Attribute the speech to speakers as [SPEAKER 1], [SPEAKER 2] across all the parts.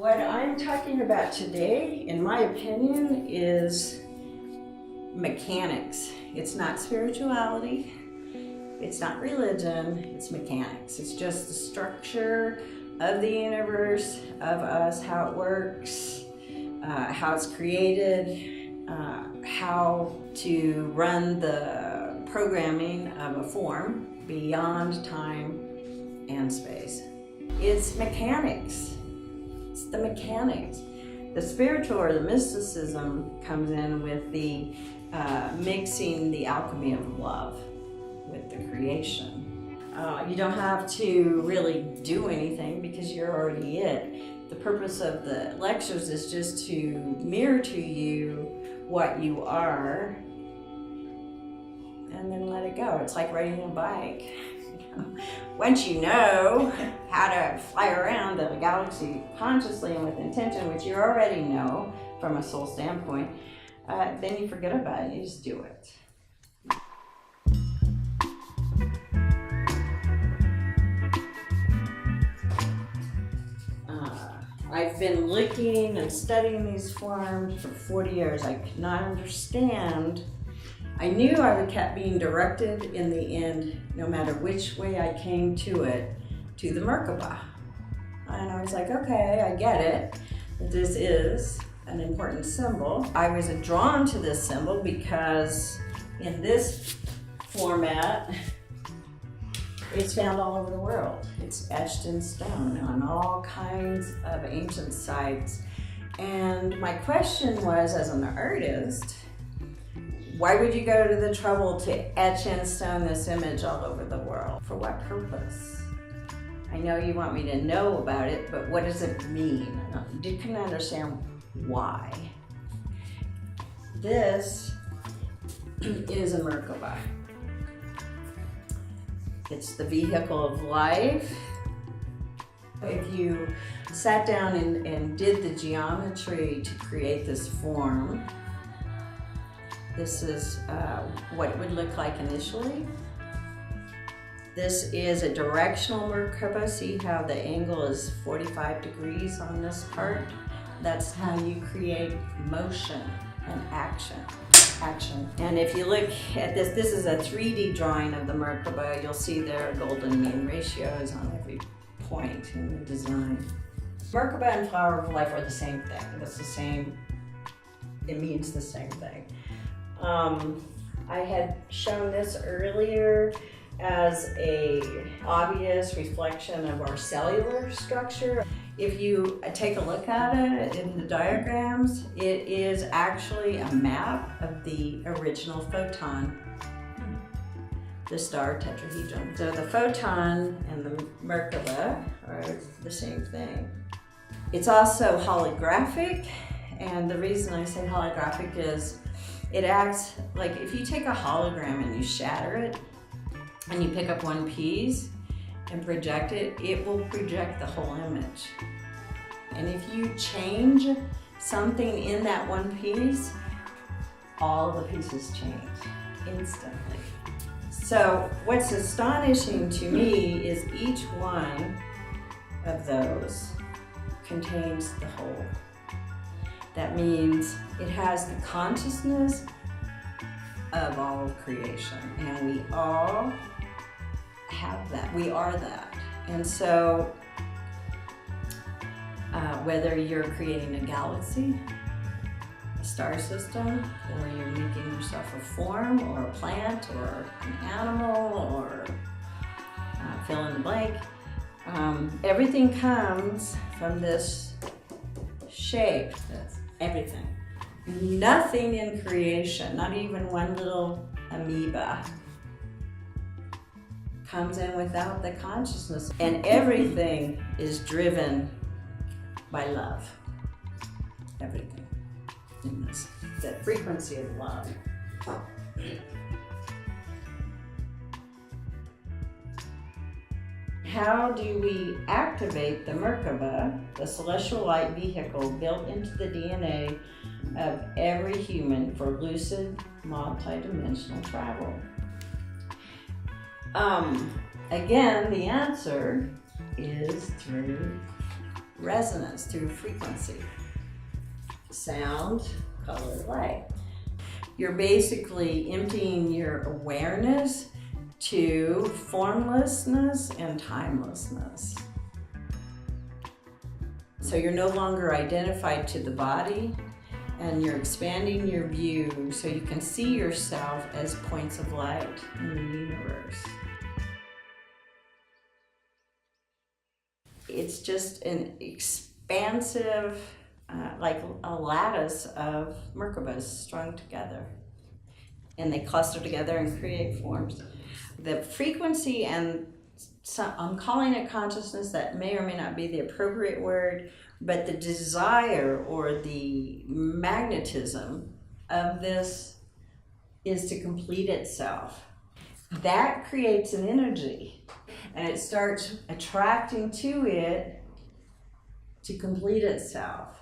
[SPEAKER 1] What I'm talking about today, in my opinion, is mechanics. It's not spirituality, it's not religion, it's mechanics. It's just the structure of the universe, of us, how it works, how it's created, how to run the programming of a form beyond time and space. It's mechanics. It's the mechanics. The spiritual or the mysticism comes in with the mixing the alchemy of love with the creation. You don't have to really do anything because you're already it. The purpose of the lectures is just to mirror to you what you are and then let it go. It's like riding a bike. Once you know how to fly around the galaxy consciously and with intention, which you already know from a soul standpoint, then you forget about it, you just do it. I've been looking and studying these forms for 40 years. I could not understand. I knew I would kept being directed in the end, no matter which way I came to it, to the Merkaba. And I was like, okay, I get it. This is an important symbol. I was drawn to this symbol because in this format, it's found all over the world. It's etched in stone on all kinds of ancient sites. And my question was, as an artist, why would you go to the trouble to etch in stone this image all over the world? For what purpose? I know you want me to know about it, but what does it mean? You can understand why. This is a Merkaba. It's the vehicle of life. If you sat down and did the geometry to create this form, this is what it would look like initially. This is a directional Merkaba. See how the angle is 45 degrees on this part? That's how you create motion and action. And if you look at this, this is a 3D drawing of the Merkaba. You'll see there are golden mean ratios on every point in the design. Merkaba and flower of life are the same thing. It's the same, it means the same thing. I had shown this earlier as a obvious reflection of our cellular structure. If you take a look at it in the diagrams, it is actually a map of the original photon, the star tetrahedron. So the photon and the Merkaba are the same thing. It's also holographic, and the reason I say holographic is it acts like if you take a hologram and you shatter it and you pick up one piece and project it, it will project the whole image. And if you change something in that one piece, all the pieces change instantly. So what's astonishing to me is each one of those contains the whole. That means it has the consciousness of all of creation, and we all have that. We are that. And so whether you're creating a galaxy, a star system, or you're making yourself a form or a plant or an animal or fill in the blank, everything comes from this shape. That's everything. Nothing in creation, not even one little amoeba, comes in without the consciousness. And everything is driven by love. Everything in this, the frequency of love. How do we activate the Merkaba, the celestial light vehicle built into the DNA of every human for lucid, multidimensional travel? Again, the answer is through resonance through frequency. Sound, color, light. You're basically emptying your awareness to formlessness and timelessness. So you're no longer identified to the body, and you're expanding your view so you can see yourself as points of light in the universe. It's just an expansive, like a lattice of Merkabas strung together. And they cluster together and create forms. The frequency and I'm calling it consciousness, that may or may not be the appropriate word, but the desire or the magnetism of this is to complete itself. That creates an energy, and it starts attracting to it to complete itself.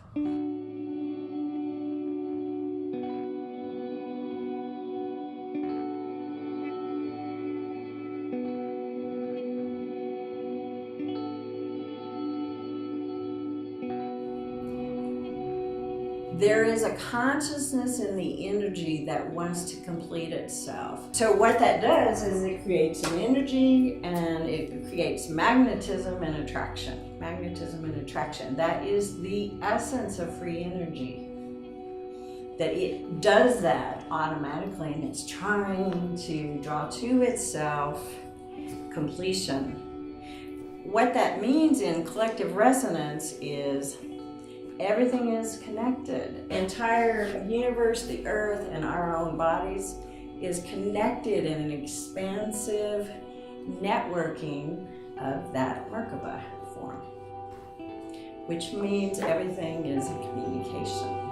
[SPEAKER 1] There is a consciousness in the energy that wants to complete itself. So what that does is it creates an energy, and it creates magnetism and attraction. Magnetism and attraction. That is the essence of free energy. That it does that automatically, and it's trying to draw to itself completion. What that means in collective resonance is everything is connected. The entire universe, the earth, and our own bodies is connected in an expansive networking of that Merkaba form, which means everything is a communication.